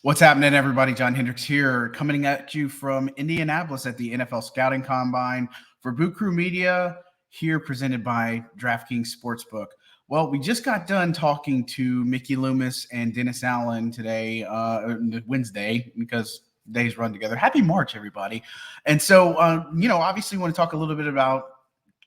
What's happening, everybody? John Hendricks here, coming at you from Indianapolis at the NFL Scouting Combine for Boot Crew Media, here presented by DraftKings Sportsbook. Well, we just got done talking to Mickey Loomis and Dennis Allen today, Wednesday, because days run together. Happy March, everybody. And so, obviously, we want to talk a little bit about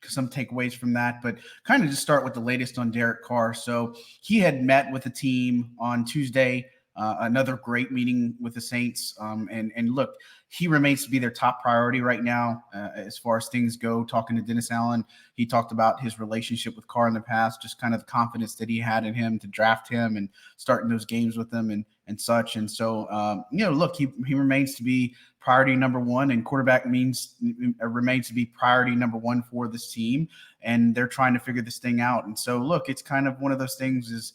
some takeaways from that, but kind of just start with the latest on Derek Carr. So he had met with the team on Tuesday. Another great meeting with the Saints. And look, he remains to be their top priority right now as far as things go. Talking to Dennis Allen, he talked about his relationship with Carr in the past, just kind of the confidence that he had in him to draft him and starting those games with him and such. And so, look, he remains to be priority number one, and quarterback remains to be priority number one for this team. And they're trying to figure this thing out. And so, look, it's kind of one of those things is,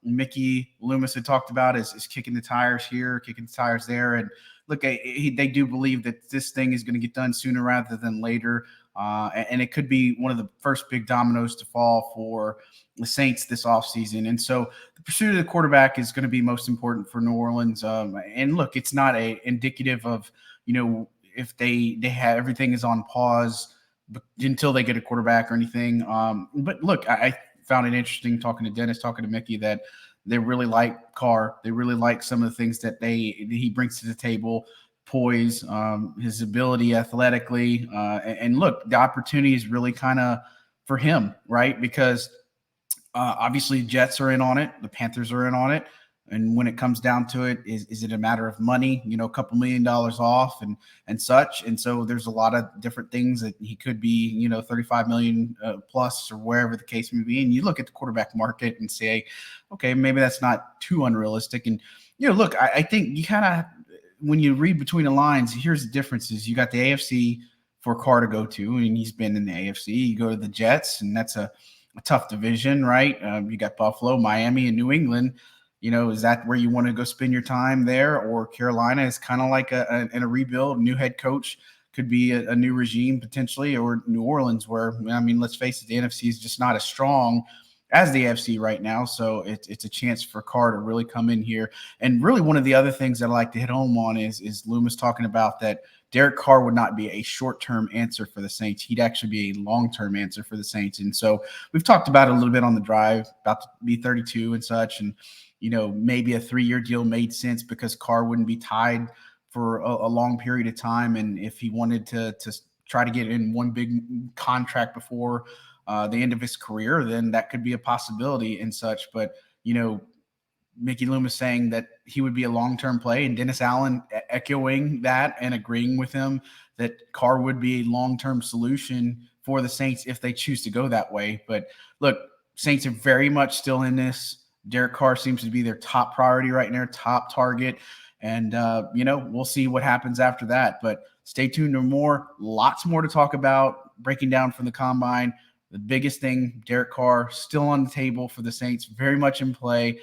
Mickey Loomis had talked about is kicking the tires here, kicking the tires there. And look, they do believe that this thing is going to get done sooner rather than later. And it could be one of the first big dominoes to fall for the Saints this offseason. And so the pursuit of the quarterback is going to be most important for New Orleans. And look, it's not indicative of, if they have everything is on pause until they get a quarterback or anything. But look, I found it interesting talking to Dennis, talking to Mickey, that they really like Carr. They really like some of the things that he brings to the table, poise, his ability athletically. And look, the opportunity is really kind of for him, right? Because obviously Jets are in on it. The Panthers are in on it. And when it comes down to it, is it a matter of money, a couple $1 million off and such? And so there's a lot of different things that he could be, 35 million plus or wherever the case may be. And you look at the quarterback market and say, okay, maybe that's not too unrealistic. And, look, I think you kind of, when you read between the lines, here's the differences. You got the AFC for Carr to go to, and he's been in the AFC. You go to the Jets, and that's a tough division, right? You got Buffalo, Miami, and New England. Is that where you want to go spend your time there? Or Carolina is kind of like in a rebuild, new head coach, could be a new regime potentially, or New Orleans, where, let's face it, the NFC is just not as strong as the AFC right now. So it's a chance for Carr to really come in here. And really one of the other things that I like to hit home on is Loomis talking about that Derek Carr would not be a short-term answer for the Saints. He'd actually be a long-term answer for the Saints. And so we've talked about it a little bit on the drive, about to be 32 and such. And, maybe a 3-year deal made sense because Carr wouldn't be tied for a long period of time. And if he wanted to try to get in one big contract before the end of his career, then that could be a possibility and such. But, Mickey Loomis saying that he would be a long-term play, and Dennis Allen echoing that and agreeing with him that Carr would be a long-term solution for the Saints if they choose to go that way. But look, Saints are very much still in this. Derek Carr seems to be their top priority right now, top target. And, we'll see what happens after that. But stay tuned to more, lots more to talk about, breaking down from the Combine. The biggest thing, Derek Carr still on the table for the Saints, very much in play.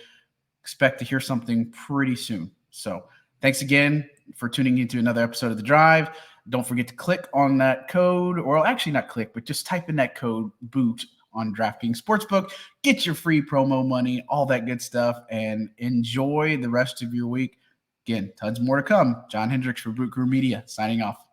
Expect to hear something pretty soon. So thanks again for tuning into another episode of The Drive. Don't forget to click on that code, or actually not click, but just type in that code BOOT on DraftKings Sportsbook. Get your free promo money, all that good stuff, and enjoy the rest of your week. Again, tons more to come. John Hendricks for Boot Crew Media, signing off.